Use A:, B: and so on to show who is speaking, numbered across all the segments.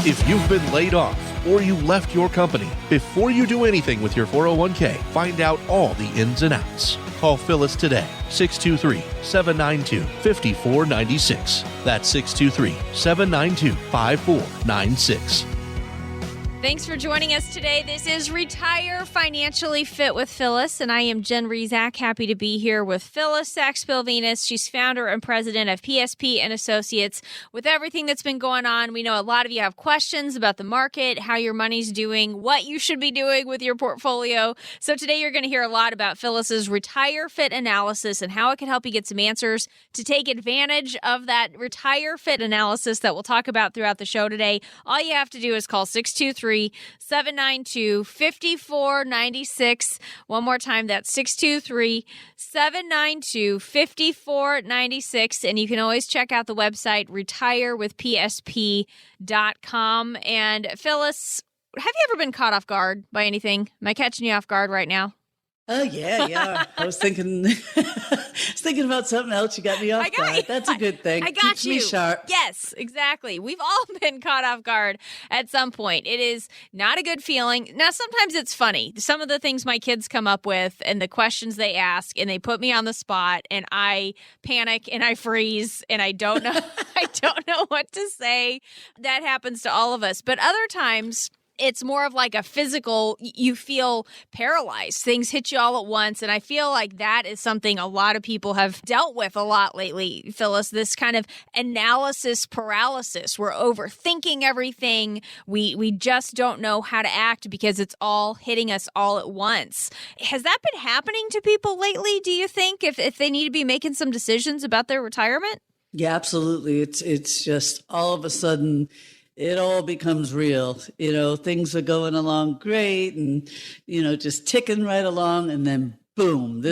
A: If you've been laid off or you left your company, before you do anything with your 401k, find out all the ins and outs. Call Phillis today, 623-792-5496. That's 623-792-5496.
B: Thanks for joining us today. This is Retire Financially Fit with Phyllis, and I am Jen Rezac. Happy to be here with Phyllis Saxbill-Venus. She's founder and president of PSP and Associates. With everything that's been going on, we know a lot of you have questions about the market, how your money's doing, what you should be doing with your portfolio. So today you're going to hear a lot about Phyllis's Retire Fit analysis and how it can help you get some answers to take advantage of that Retire Fit analysis that we'll talk about throughout the show today. All you have to do is call 623-792-5496. One more time, that's 623-792-5496. And you can always check out the website retirewithpsp.com. And Phyllis, have you ever been caught off guard by anything? Am I catching you off guard right now?
C: Oh, yeah. I was thinking about something else. You got me off guard. That's a good thing.
B: I got
C: Keeps
B: you.
C: me sharp.
B: Yes, exactly. We've all been caught off guard at some point. It is not a good feeling. Now, sometimes it's funny. Some of the things my kids come up with and the questions they ask, and they put me on the spot, and I panic and I freeze and I don't know. I don't know what to say. That happens to all of us. But other times, it's more of like a physical, you feel paralyzed. Things hit you all at once. And I feel like that is something a lot of people have dealt with a lot lately, Phyllis, this kind of analysis paralysis. We're overthinking everything. We just don't know how to act because it's all hitting us all at once. Has that been happening to people lately, do you think, if they need to be making some decisions about their retirement?
C: Yeah, absolutely. It's just all of a sudden it all becomes real. Things are going along great and, just ticking right along. And then boom,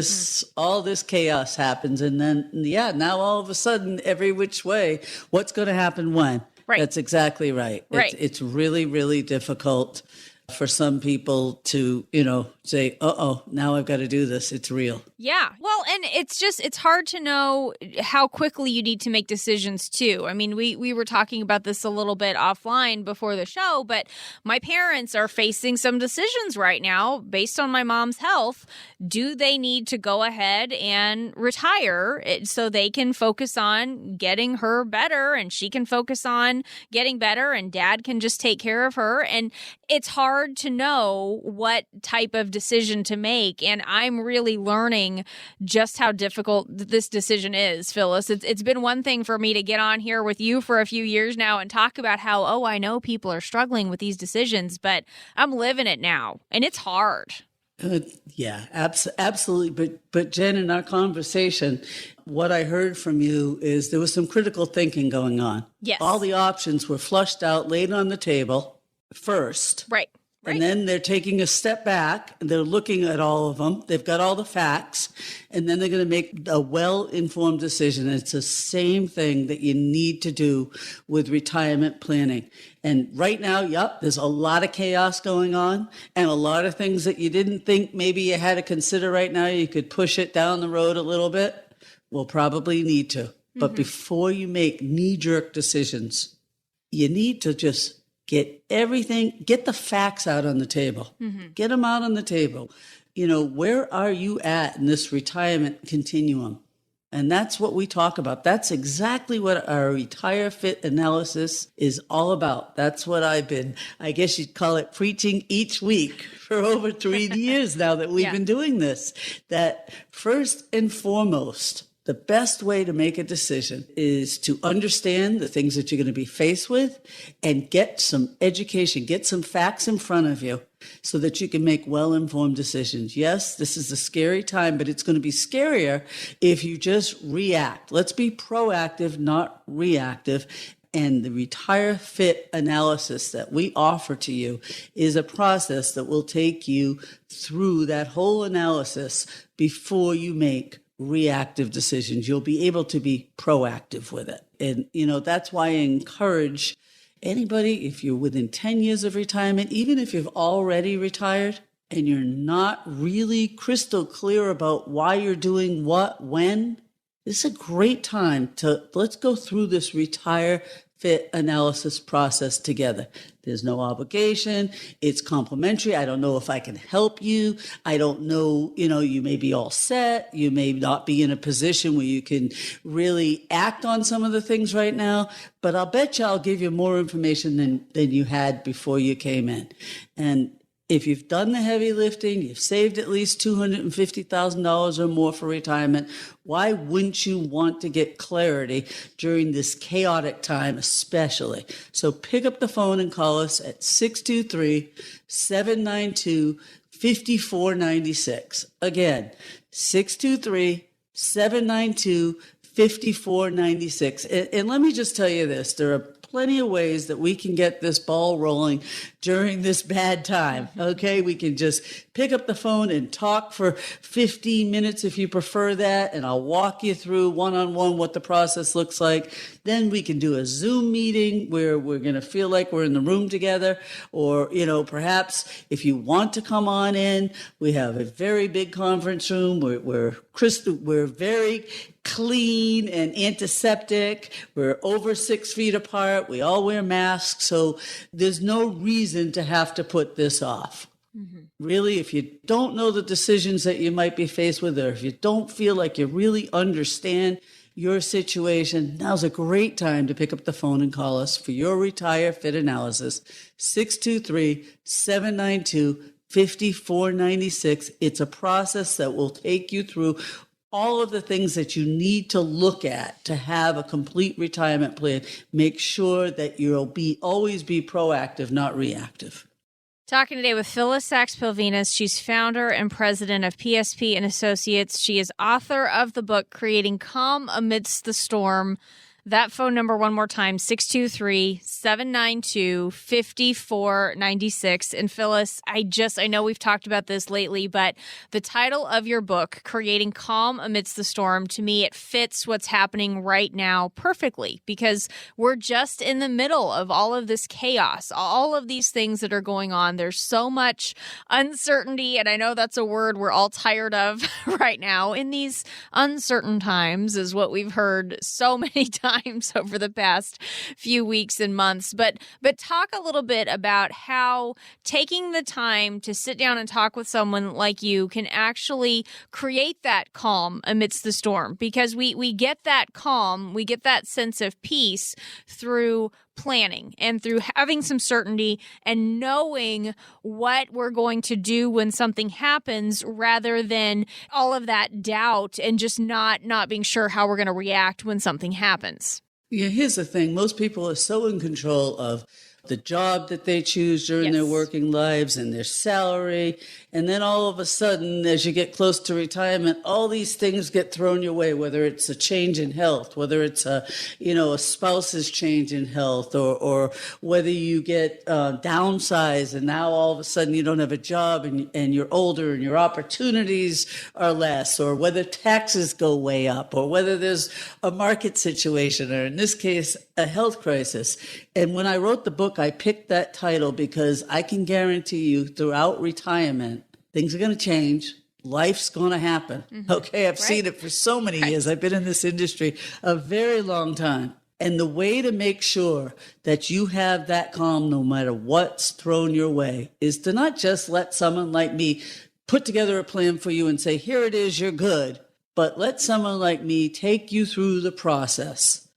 C: all this chaos happens. And then, now all of a sudden, every which way, what's going to happen when?
B: Right.
C: That's exactly right.
B: Right.
C: It's really, really difficult for some people to, say, now I've got to do this. It's real.
B: Yeah. Well, and it's hard to know how quickly you need to make decisions too. I mean, we were talking about this a little bit offline before the show, but my parents are facing some decisions right now based on my mom's health. Do they need to go ahead and retire so they can focus on getting her better and she can focus on getting better and dad can just take care of her? And it's hard to know what type of decision to make. And I'm really learning just how difficult this decision is, Phyllis. It's been one thing for me to get on here with you for a few years now and talk about how, I know people are struggling with these decisions, but I'm living it now. And it's hard.
C: Yeah, absolutely. But Jen, in our conversation, what I heard from you is there was some critical thinking going on.
B: Yes.
C: All the options were flushed out, laid on the table first.
B: Right.
C: And then they're taking a step back and they're looking at all of them. They've got all the facts, and then they're going to make a well-informed decision. It's the same thing that you need to do with retirement planning. And right now, there's a lot of chaos going on and a lot of things that you didn't think maybe you had to consider right now. You could push it down the road a little bit. We'll probably need to. But before you make knee-jerk decisions, you need to just get the facts out on the table. Get them out on the table. Where are you at in this retirement continuum? And that's what we talk about. That's exactly what our Retire Fit analysis is all about. That's what I've been, I guess you'd call it, preaching each week for over 3 years now that we've been doing this. That first and foremost, the best way to make a decision is to understand the things that you're going to be faced with and get some education, get some facts in front of you so that you can make well-informed decisions. Yes, this is a scary time, but it's going to be scarier if you just react. Let's be proactive, not reactive. And the Retire Fit analysis that we offer to you is a process that will take you through that whole analysis before you make reactive decisions. You'll be able to be proactive with it. And, that's why I encourage anybody, if you're within 10 years of retirement, even if you've already retired and you're not really crystal clear about why you're doing what, when, this is a great time let's go through this Retire fit analysis process together. There's no obligation. It's complimentary. I don't know if I can help you. I don't know, you may be all set. You may not be in a position where you can really act on some of the things right now, but I'll bet you I'll give you more information than you had before you came in. And if you've done the heavy lifting, you've saved at least $250,000 or more for retirement, why wouldn't you want to get clarity during this chaotic time especially? So pick up the phone and call us at 623-792-5496. Again, 623-792-5496. And let me just tell you this, there are plenty of ways that we can get this ball rolling during this bad time. Okay, we can just pick up the phone and talk for 15 minutes if you prefer that, and I'll walk you through one-on-one what the process looks like. Then we can do a Zoom meeting where we're going to feel like we're in the room together, or perhaps if you want to come on in, we have a very big conference room. We're very clean and antiseptic. We're over 6 feet apart. We all wear masks. So there's no reason to have to put this off. Mm-hmm. Really, if you don't know the decisions that you might be faced with, or if you don't feel like you really understand your situation, now's a great time to pick up the phone and call us for your Retire Fit analysis, 623-792-5496. It's a process that will take you through all of the things that you need to look at to have a complete retirement plan. Make sure that you'll always be proactive, not reactive.
B: Talking today with Phillis Sachs-Pilvinas. She's founder and president of PSP and Associates. She is author of the book, Creating Calm Amidst the Storm. That phone number one more time, 623-792-5496. And Phillis, I know we've talked about this lately, but the title of your book, Creating Calm Amidst the Storm, to me, it fits what's happening right now perfectly, because we're just in the middle of all of this chaos, all of these things that are going on. There's so much uncertainty, and I know that's a word we're all tired of right now. In these uncertain times is what we've heard so many times over the past few weeks and months. But talk a little bit about how taking the time to sit down and talk with someone like you can actually create that calm amidst the storm, because we get that calm, we get that sense of peace through planning and through having some certainty and knowing what we're going to do when something happens, rather than all of that doubt and just not being sure how we're going to react when something happens.
C: Yeah, here's the thing. Most people are so in control of the job that they choose during their working lives and their salary. And then all of a sudden, as you get close to retirement, all these things get thrown your way, whether it's a change in health, whether it's a spouse's change in health, or whether you get downsized and now all of a sudden you don't have a job and you're older and your opportunities are less, or whether taxes go way up, or whether there's a market situation, or in this case, a health crisis. And when I wrote the book, I picked that title because I can guarantee you throughout retirement, things are going to change. Life's going to happen. Mm-hmm. Okay, I've seen it for so many years. I've been in this industry a very long time. And the way to make sure that you have that calm no matter what's thrown your way is to not just let someone like me put together a plan for you and say, here it is, you're good, but let someone like me take you through the process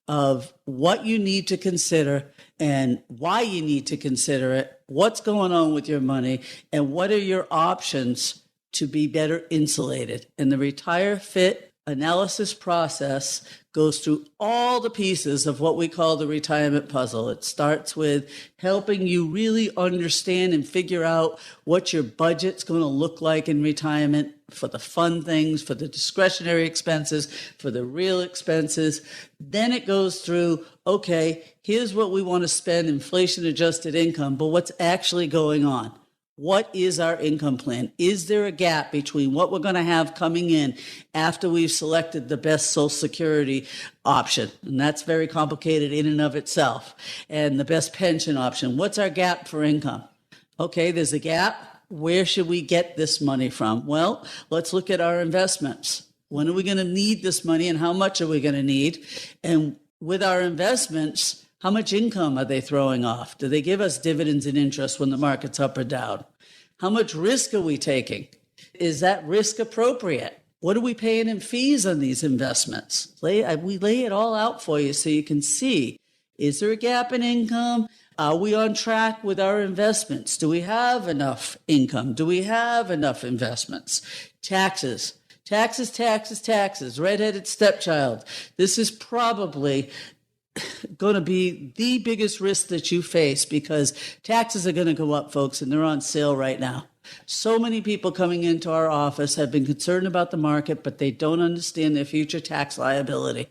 C: of what you need to consider and why you need to consider it, what's going on with your money, and what are your options to be better insulated. And the Retire Fit analysis process goes through all the pieces of what we call the retirement puzzle. It starts with helping you really understand and figure out what your budget's going to look like in retirement, for the fun things, for the discretionary expenses, for the real expenses. Then it goes through, okay, here's what we want to spend, inflation-adjusted income, but what's actually going on? What is our income plan? Is there a gap between what we're going to have coming in after we've selected the best Social Security option? And that's very complicated in and of itself. And the best pension option. What's our gap for income? Okay, there's a gap. Where should we get this money from? Well, let's look at our investments. When are we going to need this money, and how much are we going to need? And with our investments, How much income are they throwing off? Do they give us dividends and interest when the market's up or down? How much risk are we taking? Is that risk appropriate? What are we paying in fees on these investments? We lay it all out for you so you can see, is there a gap in income? Are we on track with our investments? Do we have enough income? Do we have enough investments? Taxes, redheaded stepchild. This is probably going to be the biggest risk that you face because taxes are going to go up, folks, and they're on sale right now. So many people coming into our office have been concerned about the market, but they don't understand their future tax liability.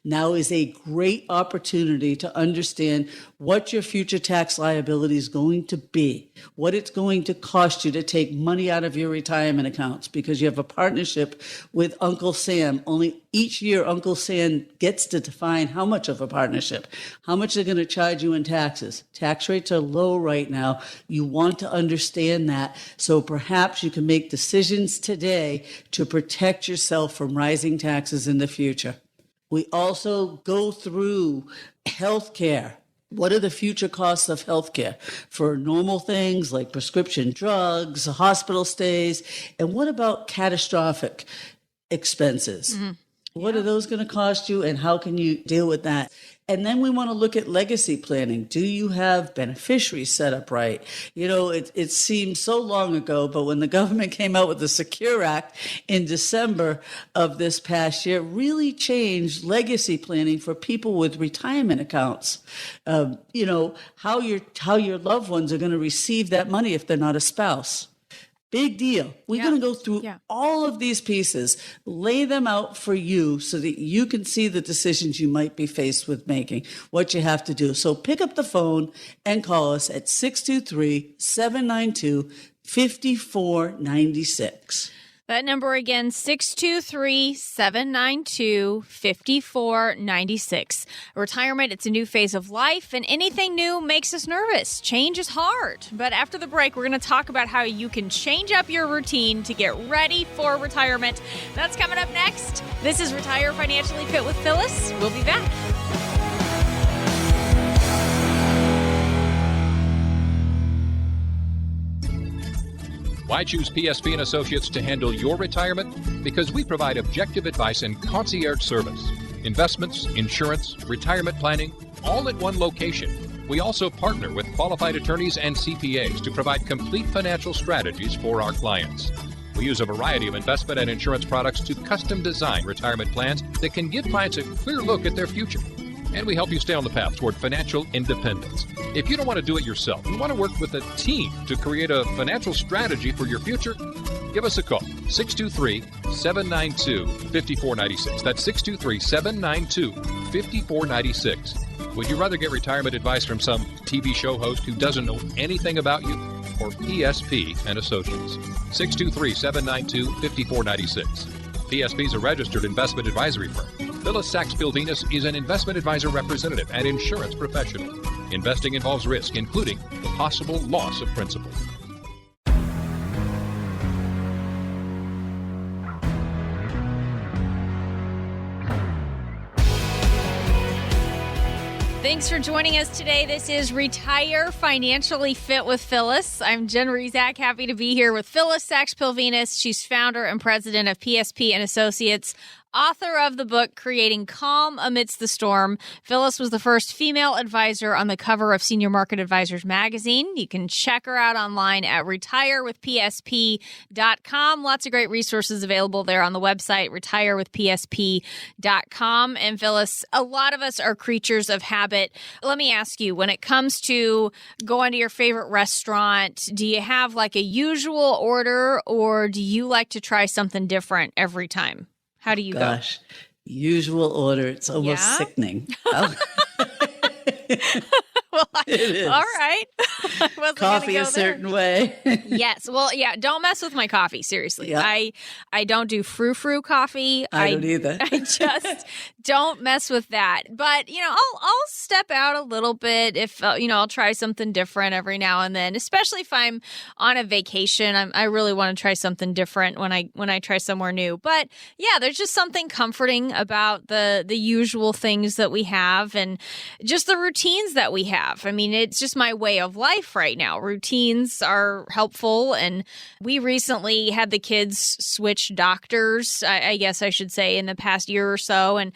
C: Now is a great opportunity to understand what your future tax liability is going to be, what it's going to cost you to take money out of your retirement accounts because you have a partnership with Uncle Sam. Only each year, Uncle Sam gets to define how much of a partnership, how much they're going to charge you in taxes. Tax rates are low right now. You want to understand that. So perhaps you can make decisions today to protect yourself from rising taxes in the future. We also go through healthcare. What are the future costs of healthcare for normal things like prescription drugs, hospital stays? And what about catastrophic expenses? Mm-hmm. What are those going to cost you and how can you deal with that? And then we want to look at legacy planning. Do you have beneficiaries set up right? You know, it seems so long ago, but when the government came out with the Secure Act in December of this past year, really changed legacy planning for people with retirement accounts. You know, how your loved ones are going to receive that money if they're not a spouse. Big deal. We're going to go through all of these pieces, lay them out for you so that you can see the decisions you might be faced with making, what you have to do. So pick up the phone and call us at 623-792-5496.
B: That number again, 623-792-5496. Retirement, it's a new phase of life, and anything new makes us nervous. Change is hard. But after the break, we're going to talk about how you can change up your routine to get ready for retirement. That's coming up next. This is Retire Financially Fit with Phyllis. We'll be back.
D: Why choose PSP and Associates to handle your retirement? Because we provide objective advice and concierge service. Investments, insurance, retirement planning, all at one location. We also partner with qualified attorneys and CPAs to provide complete financial strategies for our clients. We use a variety of investment and insurance products to custom design retirement plans that can give clients a clear look at their future. And we help you stay on the path toward financial independence. If you don't want to do it yourself, you want to work with a team to create a financial strategy for your future, give us a call, 623-792-5496. That's 623-792-5496. Would you rather get retirement advice from some TV show host who doesn't know anything about you, or PSP and Associates? 623-792-5496. PSP is a registered investment advisory firm. Phillis Sachs-Pilvinus is an investment advisor representative and insurance professional. Investing involves risk, including the possible loss of principal.
B: Thanks for joining us today. This is Retire Financially Fit with Phyllis. I'm Jen Rezac, happy to be here with Phillis Sachs-Pilvinus. She's founder and president of PSP and Associates, author of the book Creating Calm Amidst the Storm. Phyllis was the first female advisor on the cover of Senior Market Advisors magazine. You can check her out online at retirewithpsp.com. Lots of great resources available there on the website, retirewithpsp.com. And Phyllis, a lot of us are creatures of habit. Let me ask you, when it comes to going to your favorite restaurant, do you have like a usual order or do you like to try something different every time? How do you go?
C: Usual order. It's almost sickening.
B: Well, I
C: It is.
B: All right. I wasn't
C: Coffee
B: gonna
C: a
B: go
C: certain
B: there.
C: way.
B: Yes. Well, yeah, don't mess with my coffee, seriously.
C: Yeah.
B: I don't do frou-frou coffee.
C: I don't either.
B: I just don't mess with that. But, I'll step out a little bit if, I'll try something different every now and then, especially if I'm on a vacation. I really want to try something different when I try somewhere new. But yeah, there's just something comforting about the usual things that we have and just the routines that we have. I mean, it's just my way of life right now. Routines are helpful. And we recently had the kids switch doctors, I guess I should say, in the past year or so. And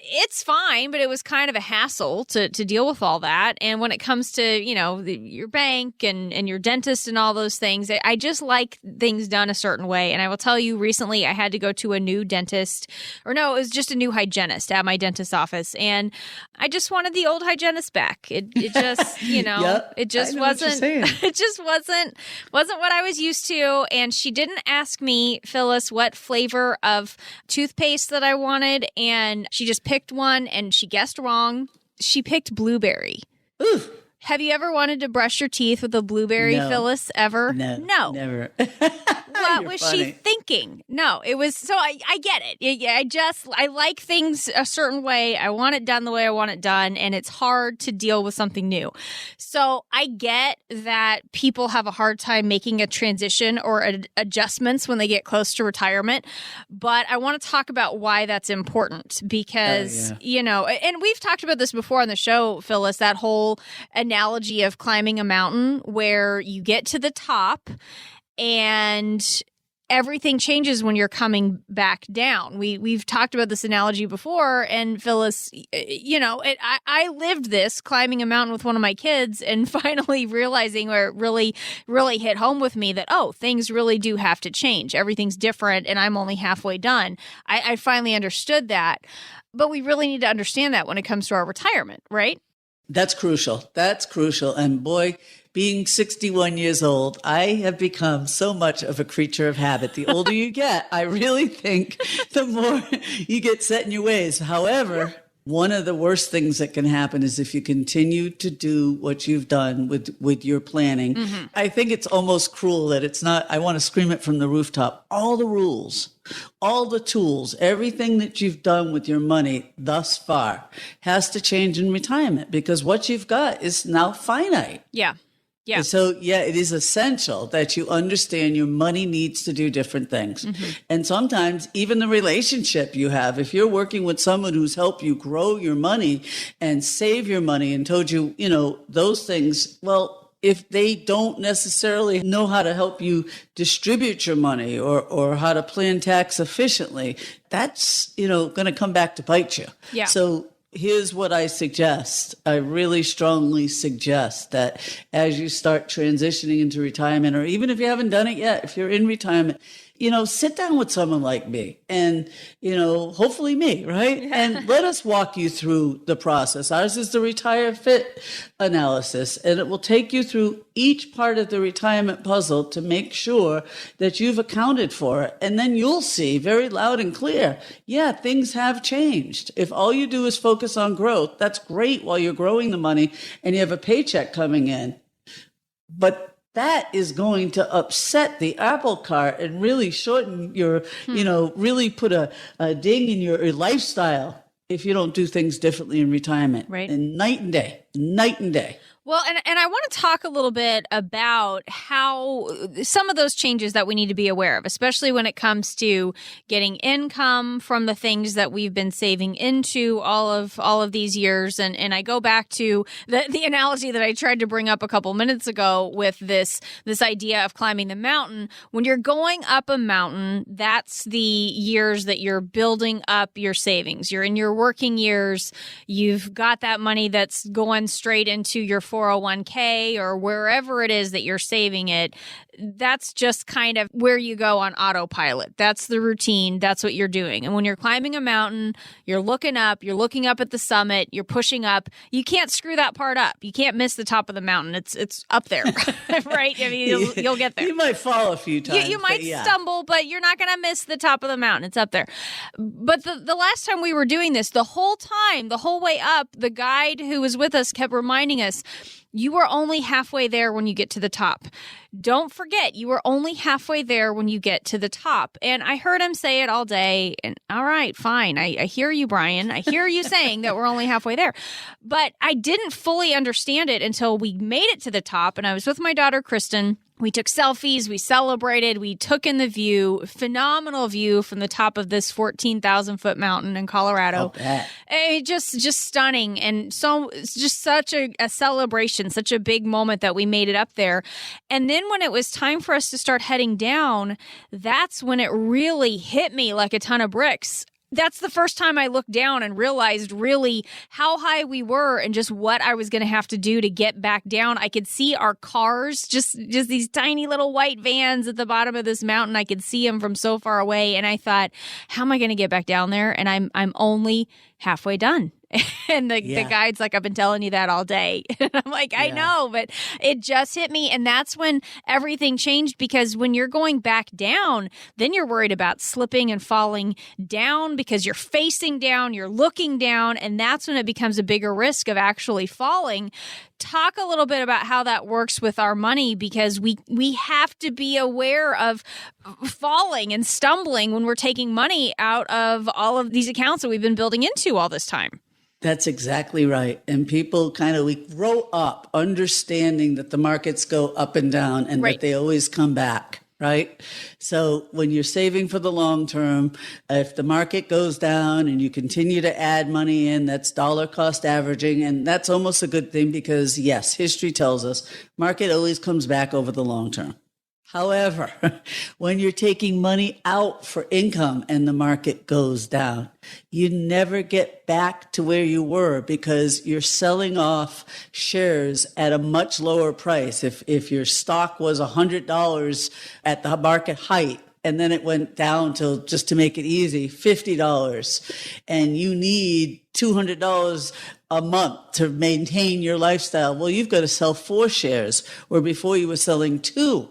B: it's fine, but it was kind of a hassle to deal with all that. And when it comes to, your bank and your dentist and all those things, I just like things done a certain way. And I will tell you, recently I had to go to a new dentist, or no, it was just a new hygienist at my dentist's office. And I just wanted the old hygienist back. It just,
C: Yep,
B: it just
C: I know what you're
B: wasn't,
C: saying.
B: it just wasn't what I was used to. And she didn't ask me, Phyllis, what flavor of toothpaste that I wanted. And she just picked one and she guessed wrong. She picked blueberry.
C: Ooh.
B: Have you ever wanted to brush your teeth with a blueberry,
C: No.
B: Phyllis, ever?
C: No. Never.
B: What
C: You're
B: was
C: funny.
B: she thinking? No, it was, so I get it. Yeah, I like things a certain way. I want it done the way I want it done, and it's hard to deal with something new. So I get that people have a hard time making a transition or adjustments when they get close to retirement, but I want to talk about why that's important because, and we've talked about this before on the show, Phyllis, that whole analogy of climbing a mountain where you get to the top and everything changes when you're coming back down. We've talked about this analogy before, and Phyllis, I lived this climbing a mountain with one of my kids, and finally realizing where it really, really hit home with me that things really do have to change. Everything's different, and I'm only halfway done. I finally understood that, but we really need to understand that when it comes to our retirement, right?
C: That's crucial. And boy, being 61 years old, I have become so much of a creature of habit. The older you get, I really think the more you get set in your ways. However, one of the worst things that can happen is if you continue to do what you've done with your planning. Mm-hmm. I think it's almost cruel that it's not, I want to scream it from the rooftop. All the rules, all the tools, everything that you've done with your money thus far has to change in retirement because what you've got is now finite.
B: Yeah. Yeah.
C: And so, it is essential that you understand your money needs to do different things. Mm-hmm. And sometimes even the relationship you have, if you're working with someone who's helped you grow your money and save your money and told you, those things, well, if they don't necessarily know how to help you distribute your money or how to plan tax efficiently, that's, going to come back to bite you.
B: Yeah.
C: So here's what I suggest. I really strongly suggest that as you start transitioning into retirement, or even if you haven't done it yet, if you're in retirement, sit down with someone like me and, hopefully me, right? And let us walk you through the process. Ours is the Retire Fit analysis, and it will take you through each part of the retirement puzzle to make sure that you've accounted for it. And then you'll see very loud and clear, things have changed. If all you do is focus on growth, that's great while you're growing the money and you have a paycheck coming in. But that is going to upset the apple cart and really shorten your, really put a ding in your lifestyle if you don't do things differently in retirement.
B: Right.
C: And night and day.
B: Well, and I want to talk a little bit about how some of those changes that we need to be aware of, especially when it comes to getting income from the things that we've been saving into all of these years. And I go back to the analogy that I tried to bring up a couple minutes ago with this idea of climbing the mountain. When you're going up a mountain, that's the years that you're building up your savings. You're in your working years. You've got that money that's going straight into your 401k or wherever it is that you're saving it. That's just kind of where you go on autopilot. That's the routine. That's what you're doing. And when you're climbing a mountain, you're looking up at the summit, you're pushing up. You can't screw that part up. You can't miss the top of the mountain. It's up there, right? I mean, you'll get there.
C: You might fall a few times.
B: You might stumble, but you're not going to miss the top of the mountain. It's up there. But the last time we were doing us the whole time, the whole way up. The guide who was with us kept reminding us, you are only halfway there when you get to the top. Don't forget, you are only halfway there when you get to the top. And I heard him say it all day. And all right, fine. I hear you, Brian. I hear you saying that we're only halfway there. But I didn't fully understand it until we made it to the top. And I was with my daughter, Kristen. We took selfies, we celebrated, we took in the view, phenomenal view from the top of this 14,000 foot mountain in Colorado. Just stunning. And so it's just such a celebration, such a big moment that we made it up there. And then when it was time for us to start heading down, that's when it really hit me like a ton of bricks. That's the first time I looked down and realized really how high we were and just what I was going to have to do to get back down. I could see our cars, just these tiny little white vans at the bottom of this mountain. I could see them from so far away. And I thought, how am I going to get back down there? And I'm only halfway done. And the guide's like, I've been telling you that all day. And I'm like, I know, but it just hit me. And that's when everything changed, because when you're going back down, then you're worried about slipping and falling down because you're facing down, you're looking down. And that's when it becomes a bigger risk of actually falling. Talk a little bit about how that works with our money, because we have to be aware of falling and stumbling when we're taking money out of all of these accounts that we've been building into all this time.
C: That's exactly right. And people we grow up understanding that the markets go up and down and that they always come back, right? So when you're saving for the long term, if the market goes down and you continue to add money in, that's dollar cost averaging. And that's almost a good thing because, yes, history tells us market always comes back over the long term. However, when you're taking money out for income and the market goes down, you never get back to where you were because you're selling off shares at a much lower price. If your stock was $100 at the market height, and then it went down to, just to make it easy, $50, and you need $200 a month to maintain your lifestyle, well, you've got to sell 4 shares, where before you were selling 2.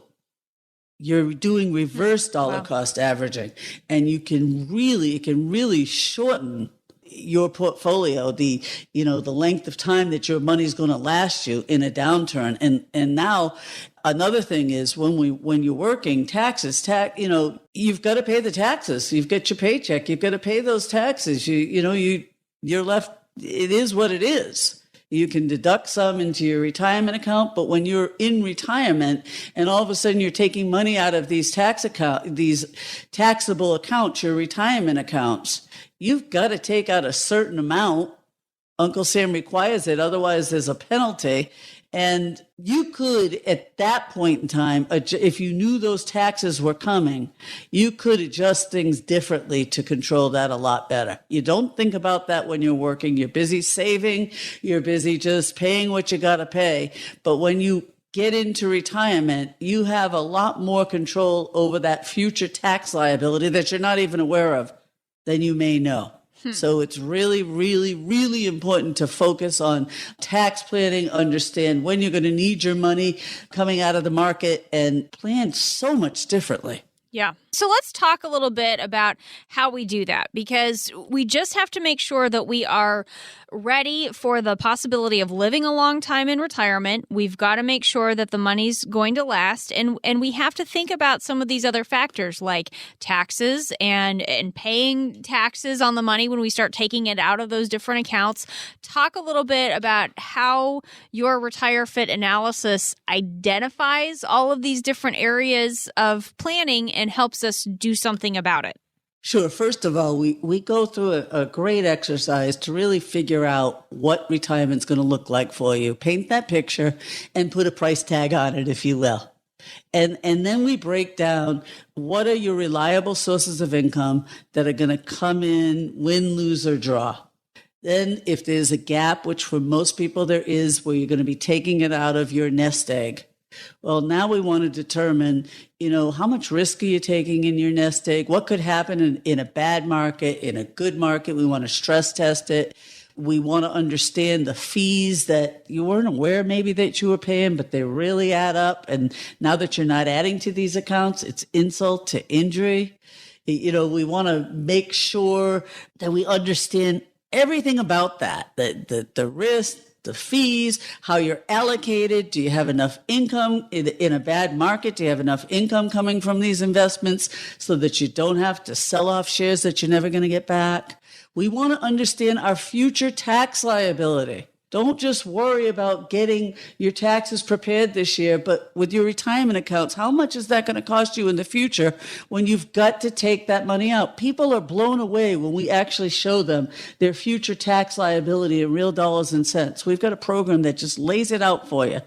C: You're doing reverse dollar cost averaging, and it can really shorten your portfolio, the length of time that your money is going to last you in a downturn. And now another thing is when you're working, taxes, you've got to pay the taxes. You've got your paycheck. You've got to pay those taxes. You're left. It is what it is. You can deduct some into your retirement account, but when you're in retirement and all of a sudden you're taking money out of these taxable accounts, your retirement accounts, you've got to take out a certain amount. Uncle Sam requires it. Otherwise, there's a penalty. And you could, at that point in time, if you knew those taxes were coming, you could adjust things differently to control that a lot better. You don't think about that when you're working. You're busy saving. You're busy just paying what you got to pay. But when you get into retirement, you have a lot more control over that future tax liability that you're not even aware of than you may know. So it's really, really, really important to focus on tax planning, understand when you're going to need your money coming out of the market, and plan so much differently.
B: Yeah. So let's talk a little bit about how we do that, because we just have to make sure that we are ready for the possibility of living a long time in retirement. We've got to make sure that the money's going to last. And we have to think about some of these other factors like taxes and paying taxes on the money when we start taking it out of those different accounts. Talk a little bit about how your Retire Fit analysis identifies all of these different areas of planning and helps us do something about it.
C: Sure. First of all, we go through a great exercise to really figure out what retirement's going to look like for you. Paint that picture and put a price tag on it, if you will. And then we break down what are your reliable sources of income that are going to come in, win, lose, or draw. Then if there's a gap, which for most people there is, where you're going to be taking it out of your nest egg, well, now we want to determine, how much risk are you taking in your nest egg? What could happen in a bad market, in a good market? We want to stress test it. We want to understand the fees that you weren't aware maybe that you were paying, but they really add up. And now that you're not adding to these accounts, it's insult to injury. We want to make sure that we understand everything about that, the risk, the fees, how you're allocated. Do you have enough income in a bad market? Do you have enough income coming from these investments so that you don't have to sell off shares that you're never going to get back? We want to understand our future tax liability. Don't just worry about getting your taxes prepared this year, but with your retirement accounts, how much is that going to cost you in the future when you've got to take that money out? People are blown away when we actually show them their future tax liability in real dollars and cents. We've got a program that just lays it out for you.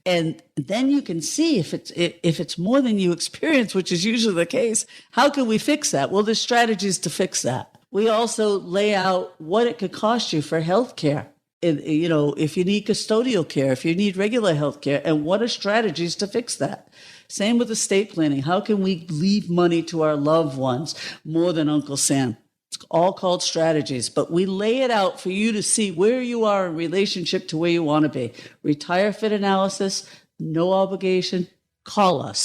C: And then you can see if it's more than you experience, which is usually the case. How can we fix that? Well, there's strategies to fix that. We also lay out what it could cost you for health care. If you need custodial care, if you need regular health care, and what are strategies to fix that? Same with estate planning. How can we leave money to our loved ones more than Uncle Sam? It's all called strategies, but we lay it out for you to see where you are in relationship to where you want to be. Retire Fit analysis, no obligation. Call us,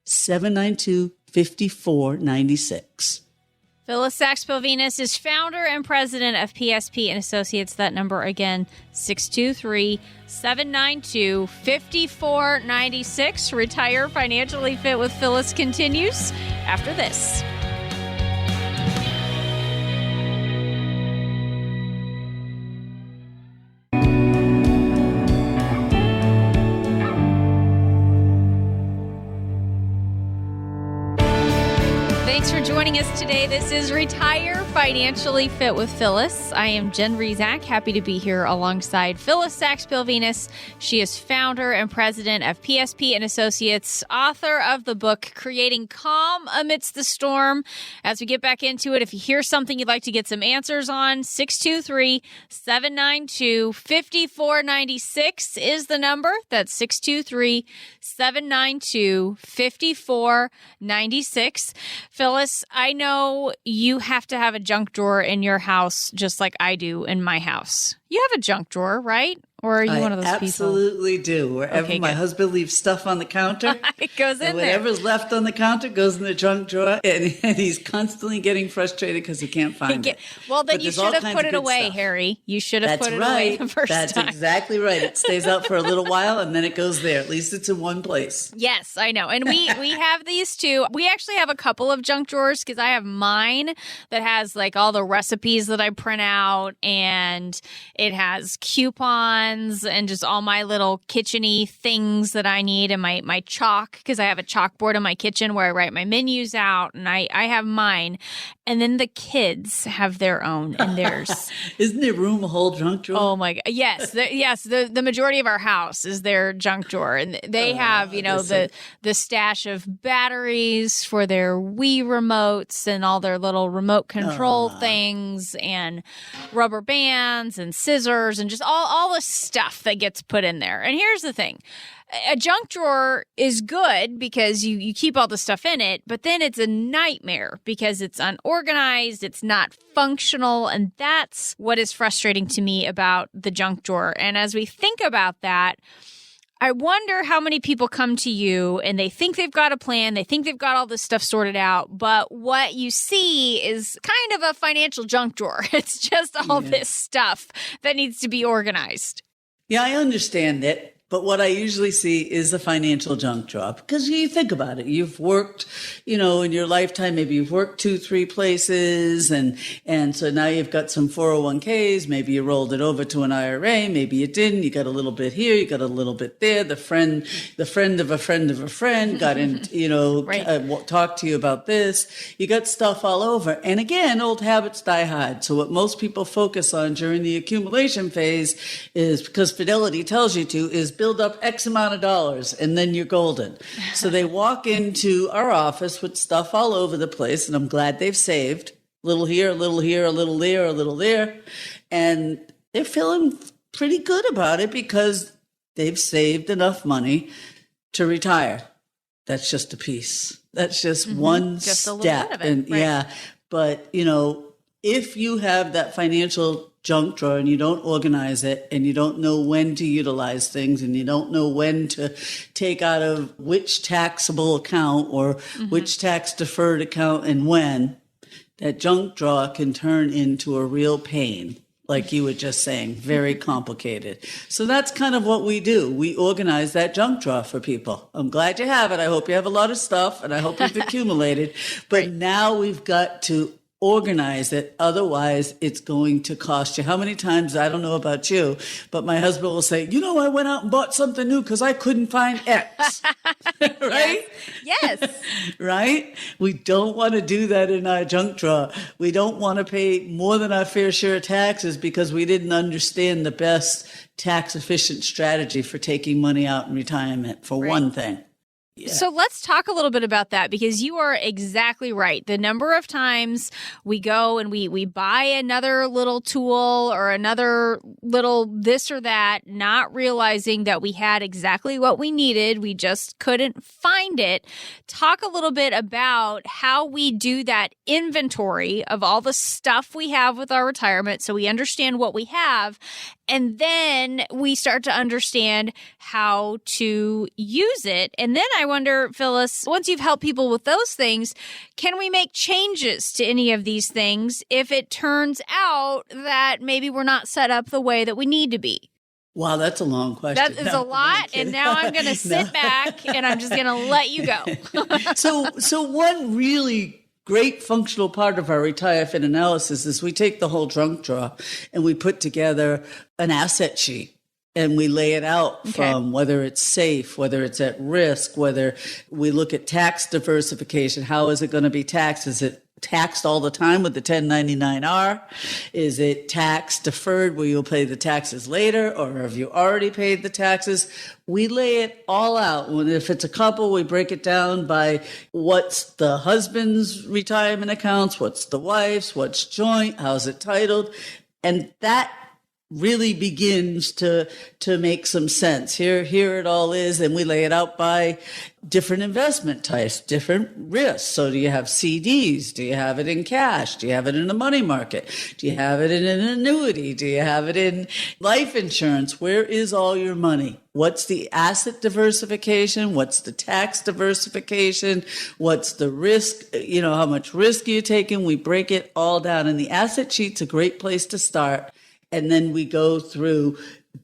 C: 623-792-5496.
B: Phillis Sachs-Pilvinus is founder and president of PSP and Associates. That number again, 623-792-5496. Retire Financially Fit with Phillis continues after this. Thanks for joining us today. This is Retire Financially Fit with Phillis. I am Jen Rezac, happy to be here alongside Phillis Sachs-Pilvinus. She is founder and president of PSP and Associates, author of the book Creating Calm Amidst the Storm. As we get back into it, if you hear something you'd like to get some answers on, 623-792-5496 is the number. That's 623-792-5496. Phillis, I know you have to have a junk drawer in your house just like I do in my house. You have a junk drawer, right? Or are you one of those people?
C: I absolutely do. Wherever my husband leaves stuff on the counter,
B: it goes in there.
C: Whatever's left on the counter goes in the junk drawer, and he's constantly getting frustrated because he can't find it.
B: Well, then you should have put it away,
C: stuff.
B: Harry. You should have put it away the first time.
C: That's exactly right. It stays out for a little while, and then it goes there. At least it's in one place.
B: Yes, I know. And we have these too. We actually have a couple of junk drawers because I have mine that has like all the recipes that I print out, and it has coupons and just all my little kitchen-y things that I need, and my chalk, because I have a chalkboard in my kitchen where I write my menus out, and I have mine. And then the kids have their own and theirs.
C: Isn't there room a whole junk drawer?
B: Oh my God. Yes. The majority of our house is their junk drawer. And they have, the stash of batteries for their Wii remotes and all their little remote control things and rubber bands and scissors and just all the stuff that gets put in there. And here's the thing. A junk drawer is good because you keep all the stuff in it, but then it's a nightmare because it's unorganized, it's not functional, and that's what is frustrating to me about the junk drawer. And as we think about that, I wonder how many people come to you and they think they've got a plan, they think they've got all this stuff sorted out, but what you see is kind of a financial junk drawer. It's just all this stuff that needs to be organized.
C: Yeah, I understand it. But what I usually see is a financial junk drawer, because you think about it. You've worked, in your lifetime, maybe you've worked 2-3 places, and so now you've got some 401ks. Maybe you rolled it over to an IRA. Maybe you didn't. You got a little bit here. You got a little bit there. The friend of a friend of a friend got in, right. Talked to you about this. You got stuff all over. And again, old habits die hard. So what most people focus on during the accumulation phase is, because Fidelity tells you to, is build up X amount of dollars and then you're golden. So they walk into our office with stuff all over the place, and I'm glad they've saved. A little here, a little here, a little there, a little there. And they're feeling pretty good about it because they've saved enough money to retire. That's just a piece. That's just one
B: just
C: step.
B: A little bit of it.
C: And
B: right.
C: Yeah. But, if you have that financial junk drawer and you don't organize it, and you don't know when to utilize things, and you don't know when to take out of which taxable account or which tax deferred account and when, that junk drawer can turn into a real pain. Like you were just saying, very complicated. So that's kind of what we do. We organize that junk drawer for people. I'm glad you have it. I hope you have a lot of stuff, and I hope you've accumulated. But now we've got to organize it. Otherwise, it's going to cost you. How many times, I don't know about you, but my husband will say, I went out and bought something new because I couldn't find X. Right?
B: Yes.
C: Right? We don't want to do that in our junk drawer. We don't want to pay more than our fair share of taxes because we didn't understand the best tax efficient strategy for taking money out in retirement, for one thing. Yeah.
B: So let's talk a little bit about that, because you are exactly right. The number of times we go and we buy another little tool or another little this or that, not realizing that we had exactly what we needed. We just couldn't find it. Talk a little bit about how we do that inventory of all the stuff we have with our retirement so we understand what we have. And then we start to understand how to use it. And then I wonder, Phyllis, once you've helped people with those things, can we make changes to any of these things if it turns out that maybe we're not set up the way that we need to be?
C: Wow, that's a long question.
B: That is a lot, and now I'm going to sit back and I'm just going to let you go.
C: So one really great functional part of our retire fit analysis is we take the whole junk drawer and we put together an asset sheet and we lay it out from whether it's safe, whether it's at risk, whether we look at tax diversification. How is it going to be taxed? Is it taxed all the time with the 1099-R? Is it tax deferred where you'll pay the taxes later, or have you already paid the taxes? We lay it all out. If it's a couple, we break it down by what's the husband's retirement accounts, what's the wife's, what's joint, how's it titled, and that really begins to make some sense. Here it all is, and we lay it out by different investment types, different risks. So do you have CDs? Do you have it in cash? Do you have it in the money market? Do you have it in an annuity? Do you have it in life insurance? Where is all your money? What's the asset diversification? What's the tax diversification? What's the risk? How much risk are you taking? We break it all down, and the asset sheet's a great place to start. And then we go through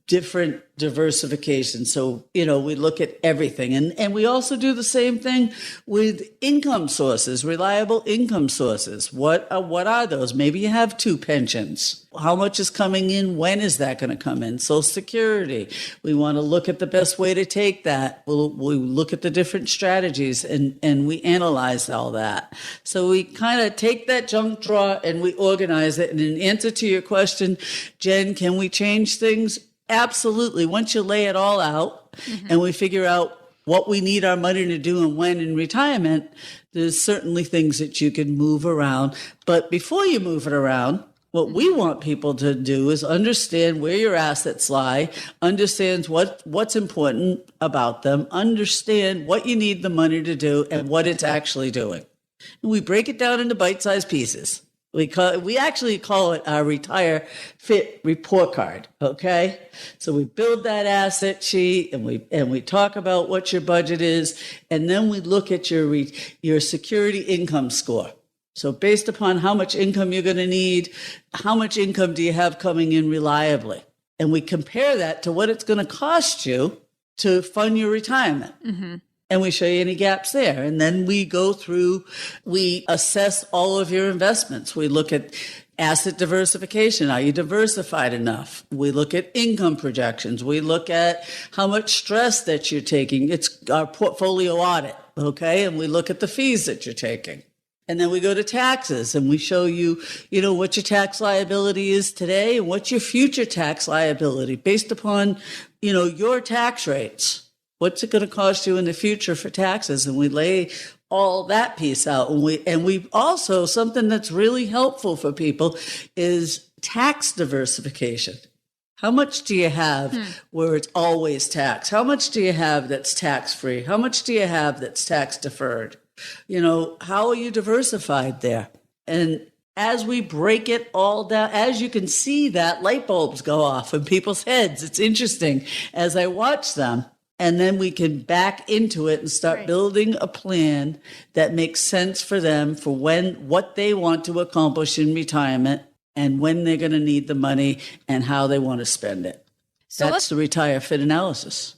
C: different diversification. So, we look at everything. And we also do the same thing with income sources, reliable income sources. What are those? Maybe you have 2 pensions. How much is coming in? When is that going to come in? Social Security. We want to look at the best way to take that. We look at the different strategies and we analyze all that. So we kind of take that junk drawer and we organize it. And in answer to your question, Jen, can we change things? Absolutely. Once you lay it all out and we figure out what we need our money to do and when in retirement, there's certainly things that you can move around. But before you move it around, what we want people to do is understand where your assets lie, understand what's important about them, understand what you need the money to do and what it's actually doing. And we break it down into bite-sized pieces. We actually call it our Retire Fit report card. Okay, so we build that asset sheet and we talk about what your budget is, and then we look at your security income score. So based upon how much income you're going to need, how much income do you have coming in reliably, and we compare that to what it's going to cost you to fund your retirement. Mm-hmm. And we show you any gaps there. And then we go through, we assess all of your investments. We look at asset diversification. Are you diversified enough? We look at income projections. We look at how much stress that you're taking. It's our portfolio audit, okay? And we look at the fees that you're taking. And then we go to taxes and we show you, what your tax liability is today and what's your future tax liability based upon, your tax rates. What's it going to cost you in the future for taxes? And we lay all that piece out. And we also, something that's really helpful for people is tax diversification. How much do you have where it's always taxed? How much do you have that's tax-free? How much do you have that's tax deferred? How are you diversified there? And as we break it all down, as you can see that light bulbs go off in people's heads, it's interesting as I watch them. And then we can back into it and start building a plan that makes sense for them for what they want to accomplish in retirement and when they're going to need the money and how they want to spend it.
B: So
C: that's the Retire Fit analysis.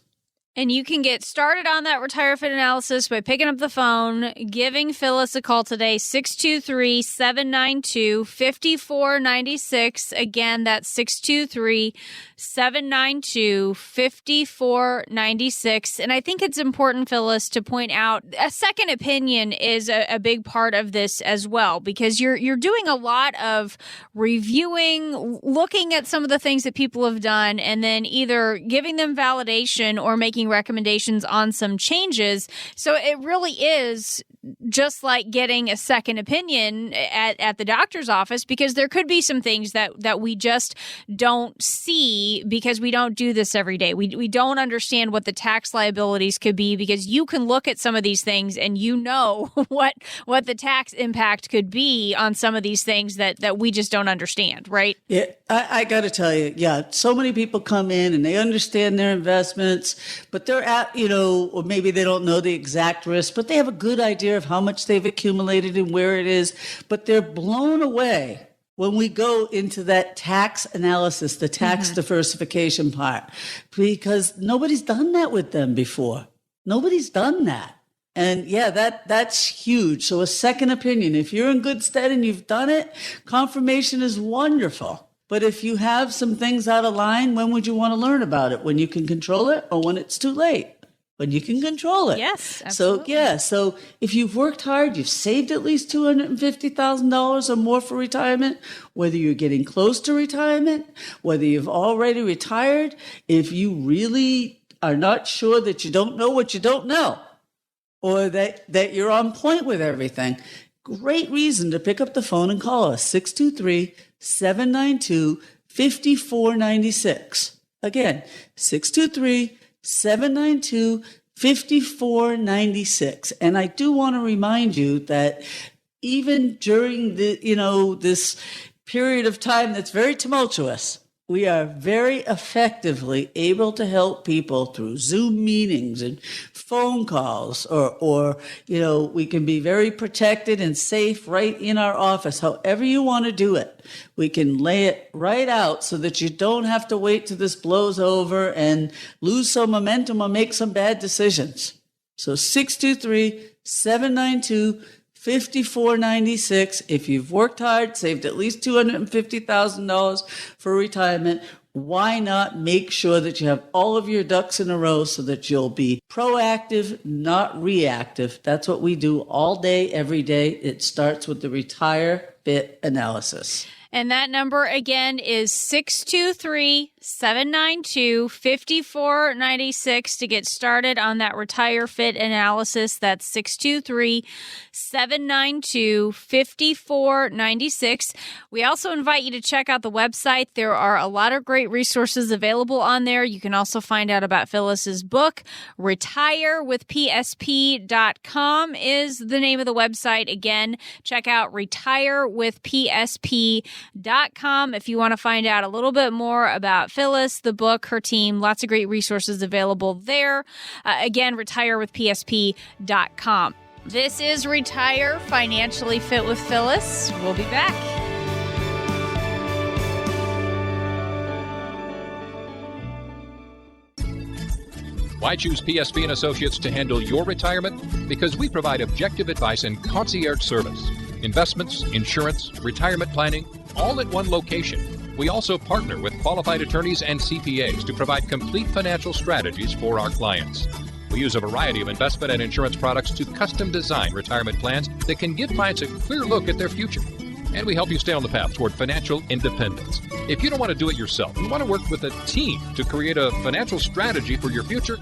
B: And you can get started on that Retire Fit analysis by picking up the phone, giving Phyllis a call today, 623-792-5496. Again, that's 623-792-5496. And I think it's important, Phyllis, to point out a second opinion is a big part of this as well, because you're doing a lot of reviewing, looking at some of the things that people have done, and then either giving them validation or making recommendations on some changes. So it really is just like getting a second opinion at the doctor's office, because there could be some things that we just don't see because we don't do this every day. We don't understand what the tax liabilities could be, because you can look at some of these things and you know what the tax impact could be on some of these things that we just don't understand, right?
C: Yeah, I got to tell you, so many people come in and they understand their investments, but they're at, or maybe they don't know the exact risk, but they have a good idea of how much they've accumulated and where it is, but they're blown away when we go into that tax analysis, the tax diversification part, because nobody's done that with them before. Nobody's done that. And that's huge. So a second opinion, if you're in good stead and you've done it, confirmation is wonderful. But if you have some things out of line, when would you want to learn about it? When you can control it, or when it's too late? When you can control it.
B: Yes, absolutely.
C: So if you've worked hard, you've saved at least $250,000 or more for retirement, whether you're getting close to retirement, whether you've already retired, if you really are not sure that you don't know what you don't know, or that you're on point with everything, great reason to pick up the phone and call us, 623-792-5496. Again, 623-792-5496. And I do want to remind you that even during this period of time that's very tumultuous, we are very effectively able to help people through Zoom meetings and phone calls, or we can be very protected and safe right in our office. However you want to do it, we can lay it right out so that you don't have to wait till this blows over and lose some momentum or make some bad decisions. So 623-792-5496. If you've worked hard, saved at least $250,000 for retirement, why not make sure that you have all of your ducks in a row so that you'll be proactive, not reactive? That's what we do all day, every day. It starts with the Retire Fit analysis.
B: And that number again is 623-792-5496 to get started on that Retire Fit analysis. That's 623-792-5496. We also invite you to check out the website. There are a lot of great resources available on there. You can also find out about Phyllis's book. retirewithpsp.com is the name of the website. Again, check out retirewithpsp.com if you want to find out a little bit more about Phyllis, the book, her team. Lots of great resources available there. Again, retirewithpsp.com. This is Retire Financially Fit with Phyllis. We'll be back.
D: Why choose PSP and Associates to handle your retirement? Because we provide objective advice and concierge service. Investments, insurance, retirement planning, all at one location. We also partner with qualified attorneys and CPAs to provide complete financial strategies for our clients. We use a variety of investment and insurance products to custom design retirement plans that can give clients a clear look at their future. And we help you stay on the path toward financial independence. If you don't want to do it yourself, you want to work with a team to create a financial strategy for your future,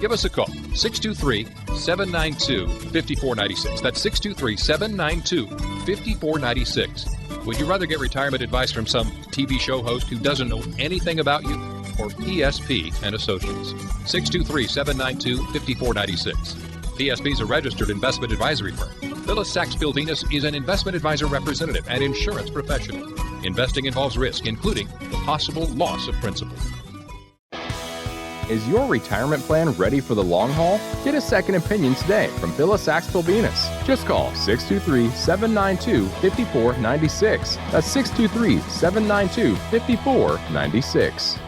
D: give us a call, 623-792-5496. That's 623-792-5496. Would you rather get retirement advice from some TV show host who doesn't know anything about you, or PSP and Associates? 623-792-5496. PSP is a registered investment advisory firm. Phyllis Sachs-Pilvinus is an investment advisor representative and insurance professional. Investing involves risk, including the possible loss of principal.
E: Is your retirement plan ready for the long haul? Get a second opinion today from Phillis Venus. Just call 623-792-5496. That's 623-792-5496.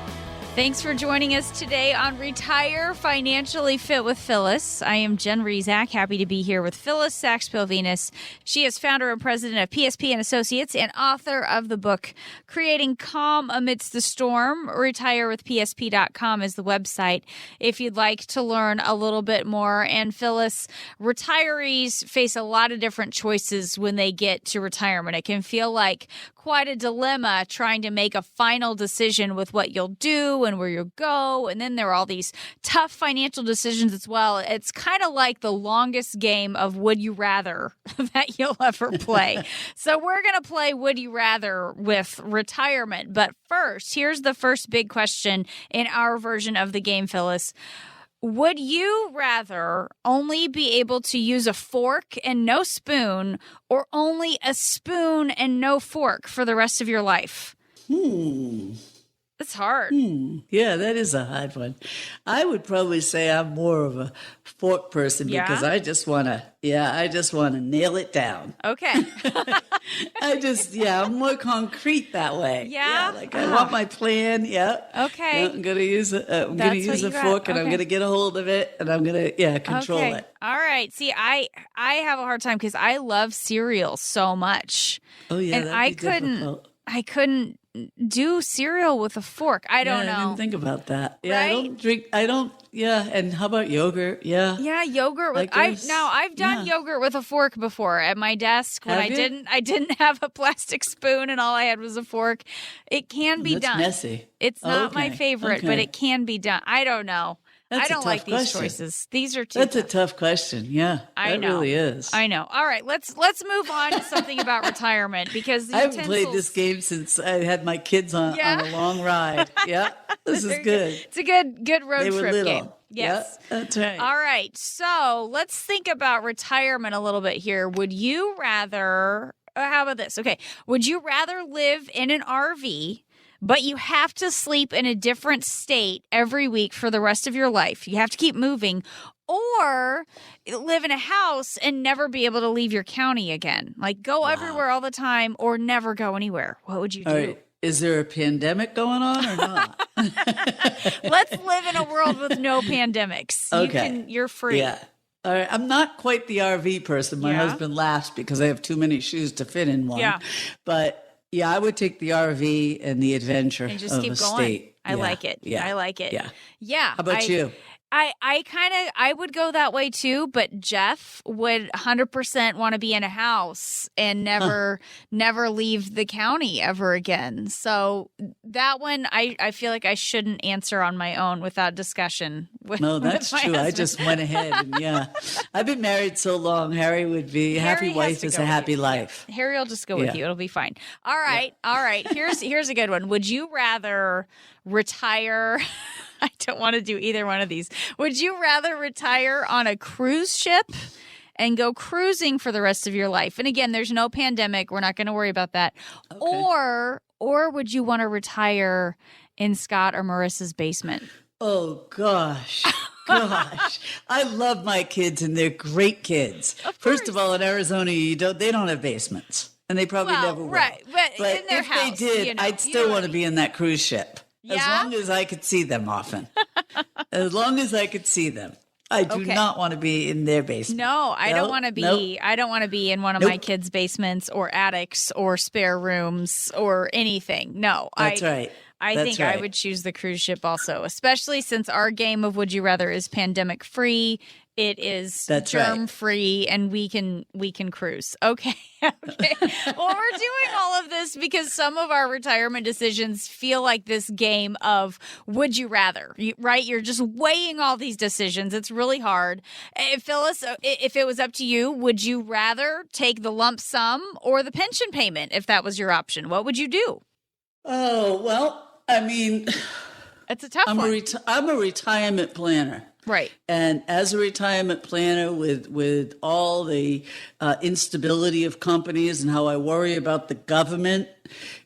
B: Thanks for joining us today on Retire Financially Fit with Phyllis. I am Jen Rezac, happy to be here with Phyllis Venus. She is founder and president of PSP and Associates and author of the book Creating Calm Amidst the Storm. RetireWithPSP.com is the website if you'd like to learn a little bit more. And Phyllis, retirees face a lot of different choices when they get to retirement. It can feel like quite a dilemma trying to make a final decision with what you'll do and where you'll go. And then there are all these tough financial decisions as well. It's kind of like the longest game of Would You Rather that you'll ever play. So we're going to play Would You Rather with retirement. But first, here's the first big question in our version of the game, Phyllis. Would you rather only be able to use a fork and no spoon, or only a spoon and no fork for the rest of your life? It's hard.
C: Yeah, that is a hard one. I would probably say I'm more of a fork person because I just want to nail it down.
B: Okay.
C: I'm more concrete that way.
B: Yeah?
C: Like I want my plan. Yeah.
B: Okay.
C: I'm going to use a fork and I'm going to get a hold of it and I'm going to control it.
B: All right. See, I have a hard time because I love cereal so much.
C: Oh yeah.
B: And I couldn't do cereal with a fork. I don't know.
C: I didn't think about that. Yeah,
B: Right?
C: And how about yogurt? Yeah.
B: Yeah, yogurt with I've done yogurt with a fork before at my desk when I didn't have a plastic spoon and all I had was a fork. It can be done.
C: Messy.
B: It's not my favorite, but it can be done. I don't know. I don't like these choices. These are too
C: That's a tough question. Yeah.
B: I know.
C: It really is.
B: I know. All right, let's move on to something about retirement because
C: I haven't played this game since I had my kids on a long ride. Yeah. This is good.
B: It's a good road
C: they were
B: trip
C: little.
B: game. Yes.
C: Yeah, that's right.
B: All right. So let's think about retirement a little bit here. Would you rather, how about this? Okay. Would you rather live in an RV, but you have to sleep in a different state every week for the rest of your life? You have to keep moving. Or live in a house and never be able to leave your county again. Like go everywhere all the time or never go anywhere. What would you do?
C: All right. Is there a pandemic going on or not?
B: Let's live in a world with no pandemics.
C: Okay.
B: You're free.
C: Yeah. All right. I'm not quite the RV person. My husband laughs because I have too many shoes to fit in one.
B: Yeah.
C: But yeah, I would take the RV and the adventure
B: And just
C: of
B: keep
C: a
B: going.
C: state.
B: I like it.
C: Yeah.
B: I like it.
C: Yeah.
B: Yeah.
C: How about you?
B: I would go that way too, but Jeff would 100% want to be in a house and never leave the county ever again. So that one, I feel like I shouldn't answer on my own without discussion.
C: No, that's
B: with my
C: true.
B: husband.
C: I just went ahead and I've been married so long. Harry would be happy wife is a happy life.
B: Harry will just go with you. It'll be fine. All right. Yeah. All right. Here's a good one. Would you rather retire? I don't want to do either one of these. Would you rather retire on a cruise ship and go cruising for the rest of your life? And again, there's no pandemic. We're not going to worry about that. Okay. Or would you want to retire in Scott or Marissa's basement?
C: Oh, gosh. I love my kids and they're great kids. First of all, in Arizona, they don't have basements and they probably never will.
B: Right. But in their
C: if
B: house,
C: they did, I'd still want to be in that cruise ship. Yeah? As long as I could see them often. As long as I could see them. I do not want to be in their basement.
B: No, I don't want to be. I don't want to be in one of my kids' basements or attics or spare rooms or anything. No,
C: that's right.
B: I think I would choose the cruise ship also, especially since our game of Would You Rather is pandemic free. It is germ free, and we can cruise. Okay. Well, we're doing all of this because some of our retirement decisions feel like this game of Would You Rather, right? You're just weighing all these decisions. It's really hard. Phyllis, if it was up to you, would you rather take the lump sum or the pension payment if that was your option? What would you do?
C: Oh, well, I mean,
B: it's a tough one.
C: I'm a retirement planner.
B: Right.
C: And as a retirement planner with all the instability of companies and how I worry about the government,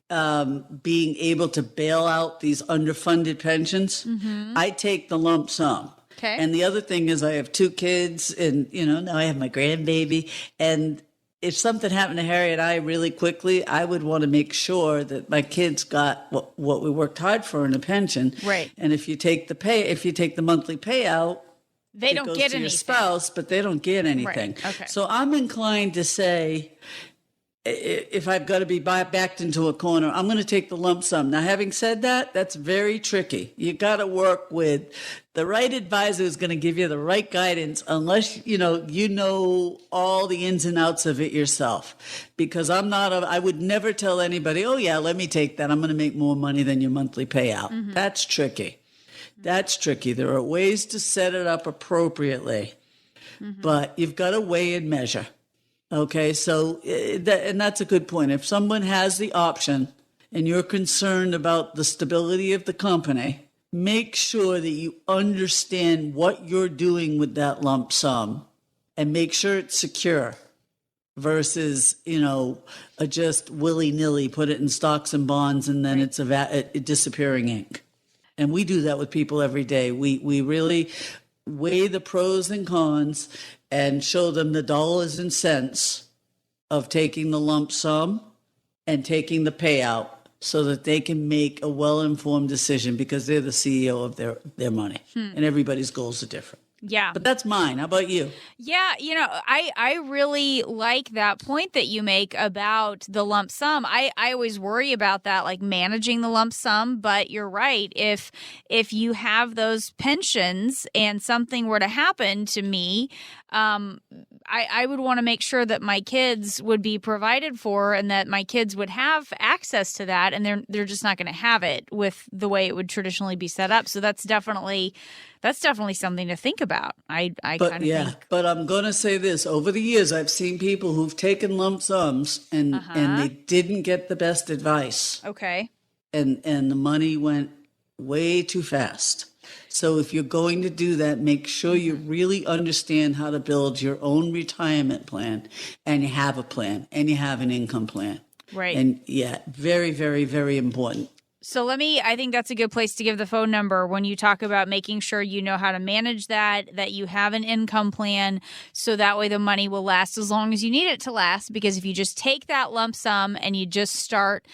C: being able to bail out these underfunded pensions, I take the lump sum.
B: Okay.
C: And the other thing is I have 2 kids and, now I have my grandbaby. And if something happened to Harry and I really quickly, I would want to make sure that my kids got what we worked hard for in a pension.
B: Right.
C: And if you take the monthly payout,
B: They don't
C: goes
B: get
C: to
B: anything.
C: your spouse, but they don't get anything.
B: Right. Okay.
C: So I'm inclined to say, if I've got to be backed into a corner, I'm going to take the lump sum. Now, having said that, that's very tricky. You got to work with the right advisor who's going to give you the right guidance, unless you know all the ins and outs of it yourself. Because I would never tell anybody, oh yeah, let me take that. I'm going to make more money than your monthly payout.
B: Mm-hmm.
C: That's tricky. That's tricky. There are ways to set it up appropriately, but you've got to weigh and measure. Okay, so and that's a good point. If someone has the option and you're concerned about the stability of the company, make sure that you understand what you're doing with that lump sum and make sure it's secure versus, just willy-nilly put it in stocks and bonds and then it's a disappearing ink. And we do that with people every day. We really weigh the pros and cons and show them the dollars and cents of taking the lump sum and taking the payout so that they can make a well-informed decision because they're the CEO of their money. And everybody's goals are different.
B: Yeah.
C: But that's mine. How about you?
B: Yeah, I really like that point that you make about the lump sum. I always worry about that, like managing the lump sum, but you're right. If you have those pensions and something were to happen to me, I would want to make sure that my kids would be provided for and that my kids would have access to that, and they're just not going to have it with the way it would traditionally be set up. So that's definitely something to think about. I kind of think.
C: But I'm going to say this. Over the years, I've seen people who've taken lump sums and they didn't get the best advice.
B: Okay.
C: And the money went way too fast. So if you're going to do that, make sure you really understand how to build your own retirement plan and you have a plan and you have an income plan.
B: Right.
C: And very, very, very important.
B: So I think that's a good place to give the phone number when you talk about making sure you know how to manage that you have an income plan so that way the money will last as long as you need it to last. Because if you just take that lump sum and you just start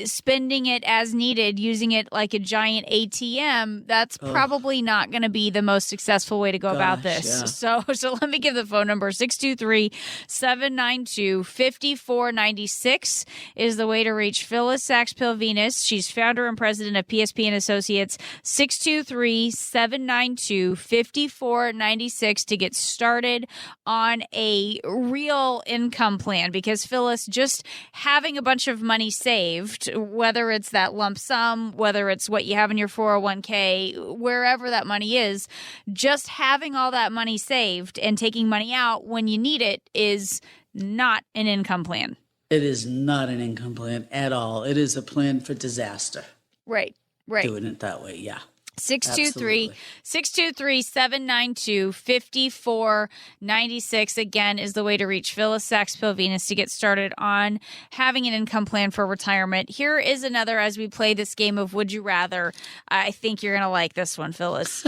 B: spending it as needed, using it like a giant ATM, that's probably not going to be the most successful way to go about this.
C: Yeah.
B: So let me give the phone number. 623-792-5496 is the way to reach Phillis Sachs-Pilvinus. She's founder and president of PSP and Associates. 623-792-5496 to get started on a real income plan, because Phyllis, just having a bunch of money saved, whether it's that lump sum, whether it's what you have in your 401k, wherever that money is, just having all that money saved and taking money out when you need it is not an income plan.
C: It is not an income plan at all. It is a plan for disaster.
B: Right.
C: Doing it that way, yeah.
B: 623-792-5496 again is the way to reach Phyllis Sachs-Pilvinus to get started on having an income plan for retirement. Here is another as we play this game of Would You Rather. I think you're going to like this one, Phyllis.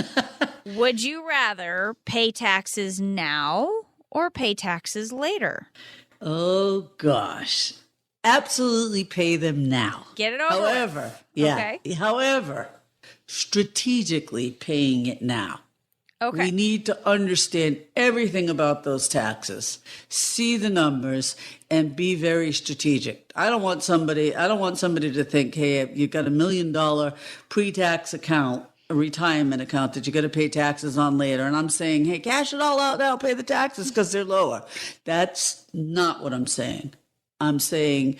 B: Would you rather pay taxes now or pay taxes later?
C: Oh, gosh. Absolutely pay them now.
B: Get it over with.
C: However, strategically paying it now.
B: Okay.
C: We need to understand everything about those taxes, see the numbers, and be very strategic. I don't want somebody to think, hey, you've got $1 million pre-tax account, a retirement account that you got to pay taxes on later. And I'm saying, hey, cash it all out now, pay the taxes because they're lower. That's not what I'm saying. I'm saying,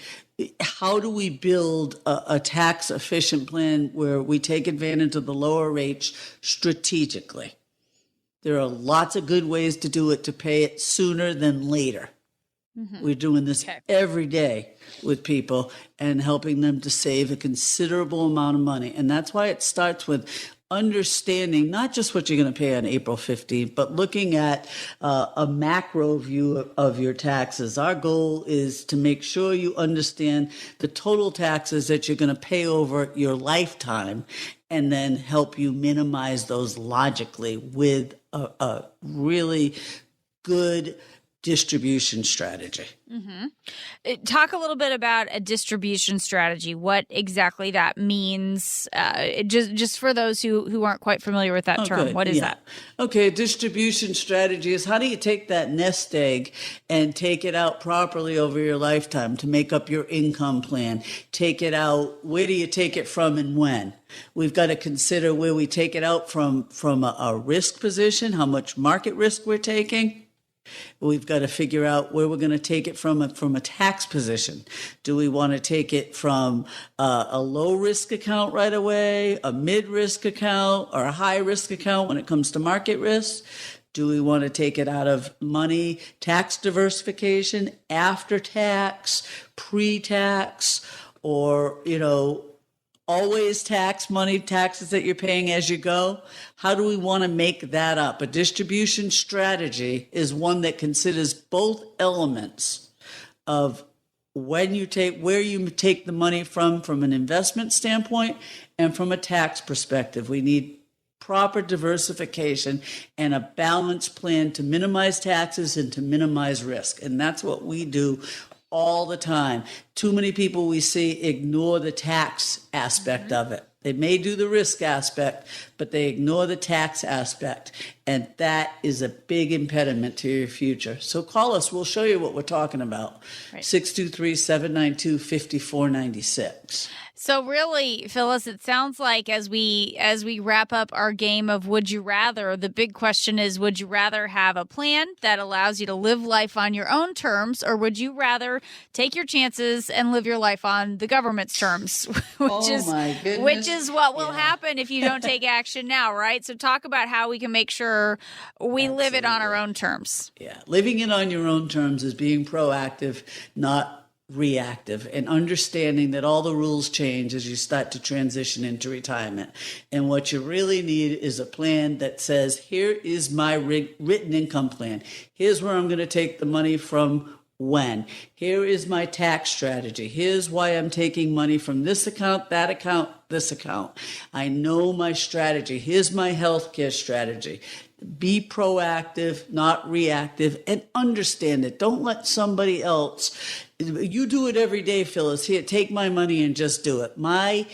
C: how do we build a tax efficient plan where we take advantage of the lower rates strategically? There are lots of good ways to do it, to pay it sooner than later. Mm-hmm. We're doing this every day with people and helping them to save a considerable amount of money. And that's why it starts with understanding not just what you're going to pay on April 15th, but looking at a macro view of your taxes. Our goal is to make sure you understand the total taxes that you're going to pay over your lifetime, and then help you minimize those logically with a really good distribution strategy.
B: Talk a little bit about a distribution strategy, what exactly that means, just for those who aren't quite familiar with that term. What is that?
C: Okay, distribution strategy is how do you take that nest egg and take it out properly over your lifetime to make up your income plan? Take it out, where do you take it from and when? We've got to consider where we take it out from a risk position, how much market risk we're taking. We've got to figure out where we're going to take it from a tax position. Do we want to take it from a low-risk account right away, a mid-risk account, or a high-risk account when it comes to market risk? Do we want to take it out of money, tax diversification, after tax, pre-tax, or, always tax money, taxes that you're paying as you go? How do we want to make that up? A distribution strategy is one that considers both elements of where you take the money from an investment standpoint and from a tax perspective. We need proper diversification and a balanced plan to minimize taxes and to minimize risk. And that's what we do all the time. Too many people we see ignore the tax aspect of it. They may do the risk aspect, but they ignore the tax aspect. And that is a big impediment to your future. So call us. We'll show you what we're talking about. Right. 623-792-5496.
B: So really, Phyllis, it sounds like as we wrap up our game of Would You Rather, the big question is, would you rather have a plan that allows you to live life on your own terms, or would you rather take your chances and live your life on the government's terms, which is what will happen if you don't take action now, right? So talk about how we can make sure we live it on our own terms.
C: Yeah, living it on your own terms is being proactive, not reactive, and understanding that all the rules change as you start to transition into retirement. And what you really need is a plan that says, here is my written income plan. Here's where I'm going to take the money from when. Here is my tax strategy. Here's why I'm taking money from this account, that account, this account. I know my strategy. Here's my healthcare strategy. Be proactive, not reactive, and understand it. Don't let somebody else. You do it every day, Phyllis. Here, take my money and just do it. My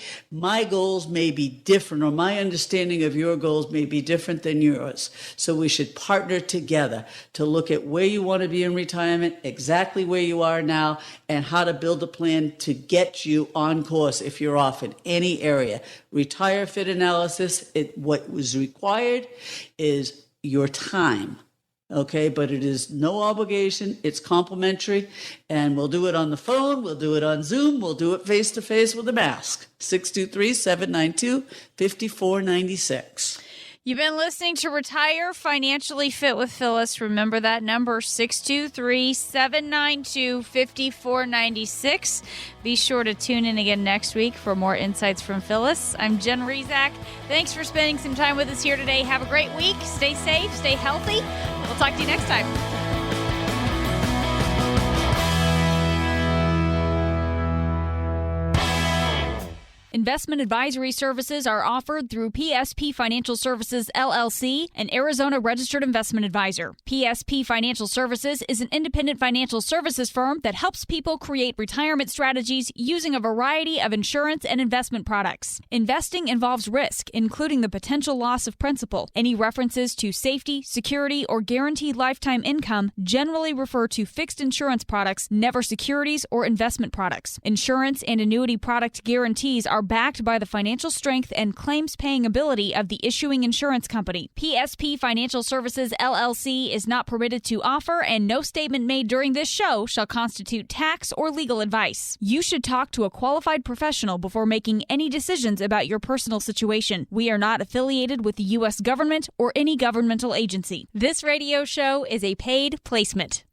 C: goals may be different, or my understanding of your goals may be different than yours. So we should partner together to look at where you want to be in retirement, exactly where you are now, and how to build a plan to get you on course if you're off in any area. Retire Fit analysis, what was required is your time. Okay, but it is no obligation. It's complimentary, and we'll do it on the phone. We'll do it on Zoom. We'll do it face-to-face with a mask. 623-792-5496.
B: You've been listening to Retire Financially Fit with Phyllis. Remember that number, 623-792-5496. Be sure to tune in again next week for more insights from Phyllis. I'm Jen Rezac. Thanks for spending some time with us here today. Have a great week. Stay safe. Stay healthy. We'll talk to you next time. Investment advisory services are offered through PSP Financial Services, LLC, an Arizona registered investment advisor. PSP Financial Services is an independent financial services firm that helps people create retirement strategies using a variety of insurance and investment products. Investing involves risk, including the potential loss of principal. Any references to safety, security, or guaranteed lifetime income generally refer to fixed insurance products, never securities or investment products. Insurance and annuity product guarantees are backed by the financial strength and claims-paying ability of the issuing insurance company. PSP Financial Services, LLC is not permitted to offer, and no statement made during this show shall constitute tax or legal advice. You should talk to a qualified professional before making any decisions about your personal situation. We are not affiliated with the U.S. government or any governmental agency. This radio show is a paid placement.